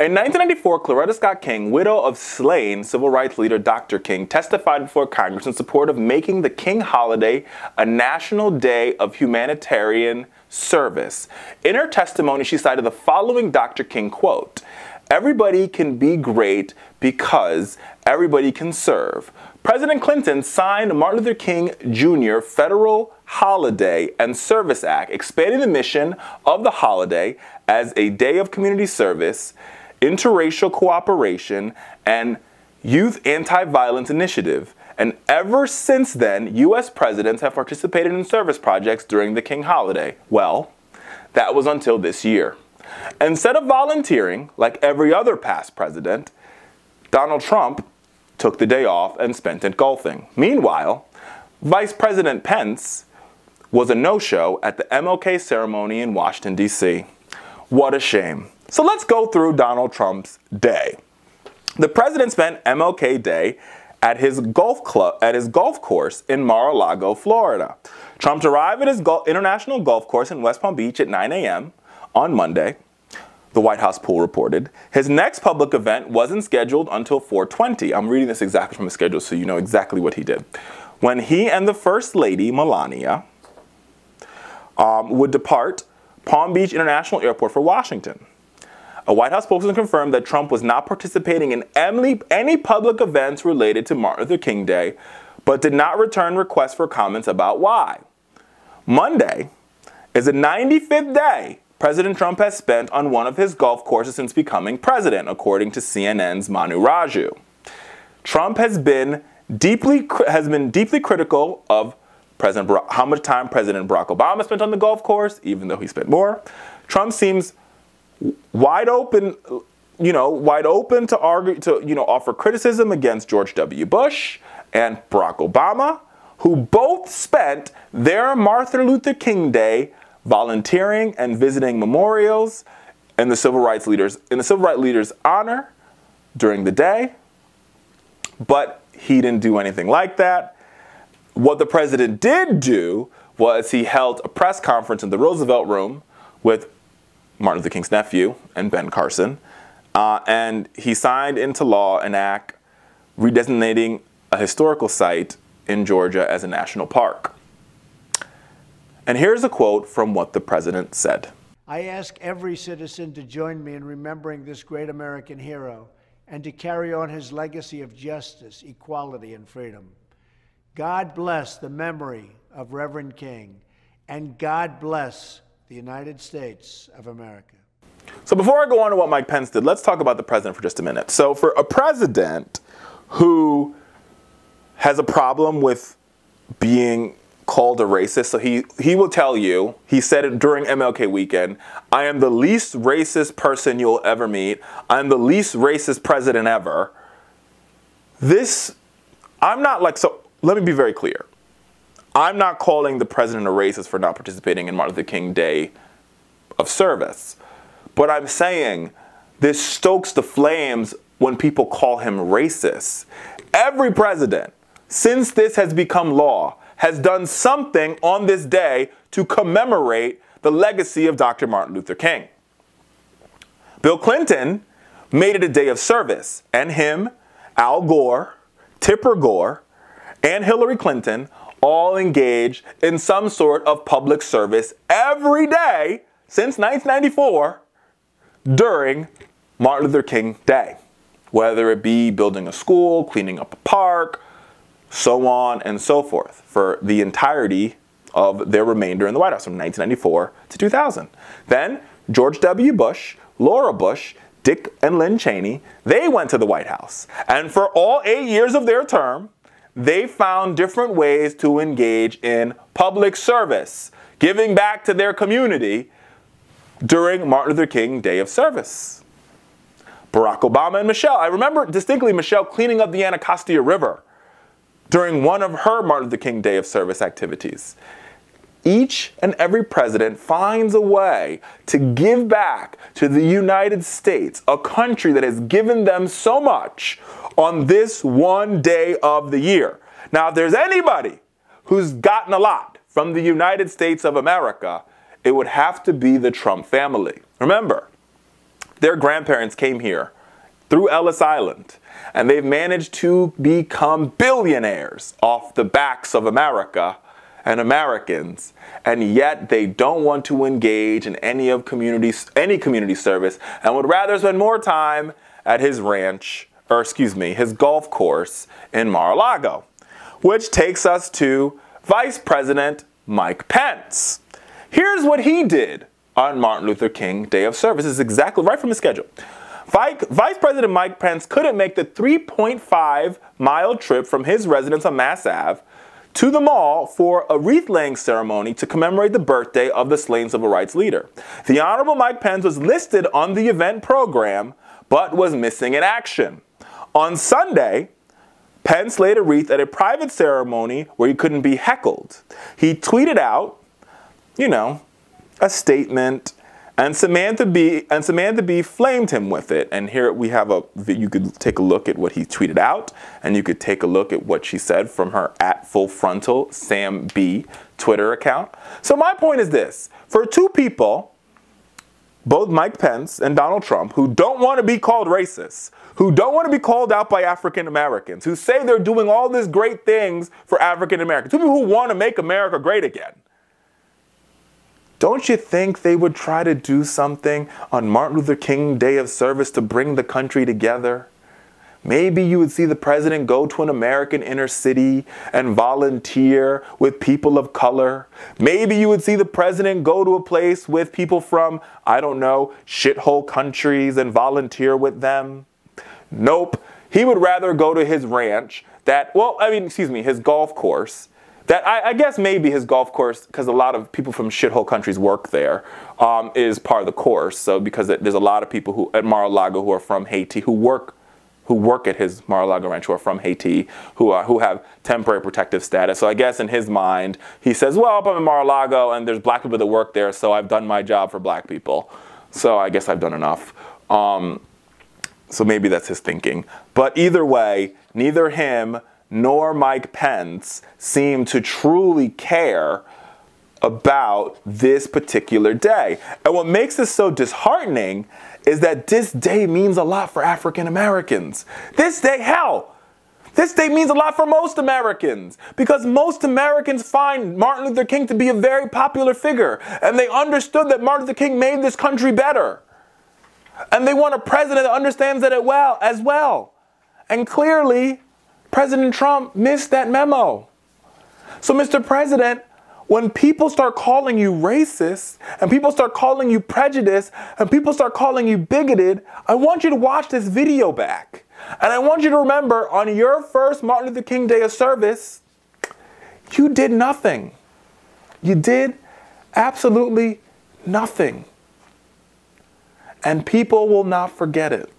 In 1994, Coretta Scott King, widow of slain civil rights leader Dr. King, testified before Congress in support of making the King holiday a national day of humanitarian service. In her testimony, she cited the following Dr. King quote, "Everybody can be great because everybody can serve." President Clinton signed Martin Luther King Jr. Federal Holiday and Service Act, expanding the mission of the holiday as a day of community service, interracial cooperation, and youth anti-violence initiative. And ever since then, U.S. presidents have participated in service projects during the King holiday. Well, that was until this year. Instead of volunteering, like every other past president, Donald Trump took the day off and spent it golfing. Meanwhile, Vice President Pence was a no-show at the MLK ceremony in Washington, D.C. What a shame. So let's go through Donald Trump's day. The president spent MLK Day at his golf course in Mar-a-Lago, Florida. Trump arrived at his international golf course in West Palm Beach at 9 a.m. on Monday, the White House pool reported. His next public event wasn't scheduled until 4:20. I'm reading this exactly from the schedule so you know exactly what he did. When he and the First Lady, Melania, would depart Palm Beach International Airport for Washington. A White House spokesman confirmed that Trump was not participating in any public events related to Martin Luther King Day, but did not return requests for comments about why. Monday is the 95th day President Trump has spent on one of his golf courses since becoming president, according to CNN's Manu Raju. Trump has been deeply critical of how much time President Barack Obama spent on the golf course, even though he spent more. Trump seems wide open to offer criticism against George W. Bush and Barack Obama, who both spent their Martin Luther King Day volunteering and visiting memorials in the civil rights leaders' honor during the day. But he didn't do anything like that. What the president did do was he held a press conference in the Roosevelt Room with Martin Luther King's nephew and Ben Carson, and he signed into law an act redesignating a historical site in Georgia as a national park. And here's a quote from what the president said. I ask every citizen to join me in remembering this great American hero and to carry on his legacy of justice, equality, and freedom. God bless the memory of Reverend King, and God bless the United States of America. So before I go on to what Mike Pence did, let's talk about the president for just a minute. So for a president who has a problem with being called a racist, so he will tell you, he said it during MLK weekend, I am the least racist person you'll ever meet. I'm the least racist president ever. Let me be very clear. I'm not calling the president a racist for not participating in Martin Luther King Day of service. But I'm saying this stokes the flames when people call him racist. Every president, since this has become law, has done something on this day to commemorate the legacy of Dr. Martin Luther King. Bill Clinton made it a day of service, and him, Al Gore, Tipper Gore, and Hillary Clinton all engaged in some sort of public service every day since 1994 during Martin Luther King Day, whether it be building a school, cleaning up a park, so on and so forth, for the entirety of their remainder in the White House from 1994 to 2000. Then George W. Bush, Laura Bush, Dick and Lynn Cheney, they went to the White House. And for all 8 years of their term, they found different ways to engage in public service, giving back to their community during Martin Luther King Day of service. Barack Obama and Michelle. I remember distinctly Michelle cleaning up the Anacostia River during one of her Martin Luther King Day of service activities. Each and every president finds a way to give back to the United States, a country that has given them so much, on this one day of the year. Now, if there's anybody who's gotten a lot from the United States of America, it would have to be the Trump family. Remember, Their grandparents came here through Ellis Island, and they've managed to become billionaires off the backs of America and Americans, and yet they don't want to engage in any community service and would rather spend more time at his ranch, or excuse me, his golf course in Mar-a-Lago. Which takes us to Vice President Mike Pence. Here's what he did on Martin Luther King Day of Service. This is exactly right from his schedule. Vice President Mike Pence couldn't make the 3.5-mile trip from his residence on Mass Ave to the mall for a wreath-laying ceremony to commemorate the birthday of the slain civil rights leader. The Honorable Mike Pence was listed on the event program, but was missing in action. On Sunday, Pence laid a wreath at a private ceremony where he couldn't be heckled. He tweeted out, a statement, and Samantha Bee flamed him with it. And here we have you could take a look at what he tweeted out, and you could take a look at what she said from her @FullFrontal Sam B Twitter account. So my point is this: for two people, both Mike Pence and Donald Trump, who don't want to be called racist, who don't want to be called out by African Americans, who say they're doing all these great things for African Americans, two people who want to make America great again, don't you think they would try to do something on Martin Luther King Day of Service to bring the country together? Maybe you would see the president go to an American inner city and volunteer with people of color. Maybe you would see the president go to a place with people from, I don't know, shithole countries and volunteer with them. Nope. He would rather go to his ranch his golf course. That I guess maybe his golf course, because a lot of people from shithole countries work there, is part of the course. So because there's a lot of people who at Mar-a-Lago who are from Haiti who work at his Mar-a-Lago ranch who are from Haiti, who have temporary protective status. So I guess in his mind, he says, well, I'm in Mar-a-Lago and there's black people that work there, so I've done my job for black people. So I guess I've done enough. So maybe that's his thinking. But either way, neither him nor Mike Pence seem to truly care about this particular day. And what makes this so disheartening is that this day means a lot for African Americans. This day means a lot for most Americans, because most Americans find Martin Luther King to be a very popular figure, and they understood that Martin Luther King made this country better. And they want a president that understands it as well. And clearly, President Trump missed that memo. So, Mr. President, when people start calling you racist, and people start calling you prejudiced, and people start calling you bigoted, I want you to watch this video back. And I want you to remember, on your first Martin Luther King Day of Service, you did nothing. You did absolutely nothing. And people will not forget it.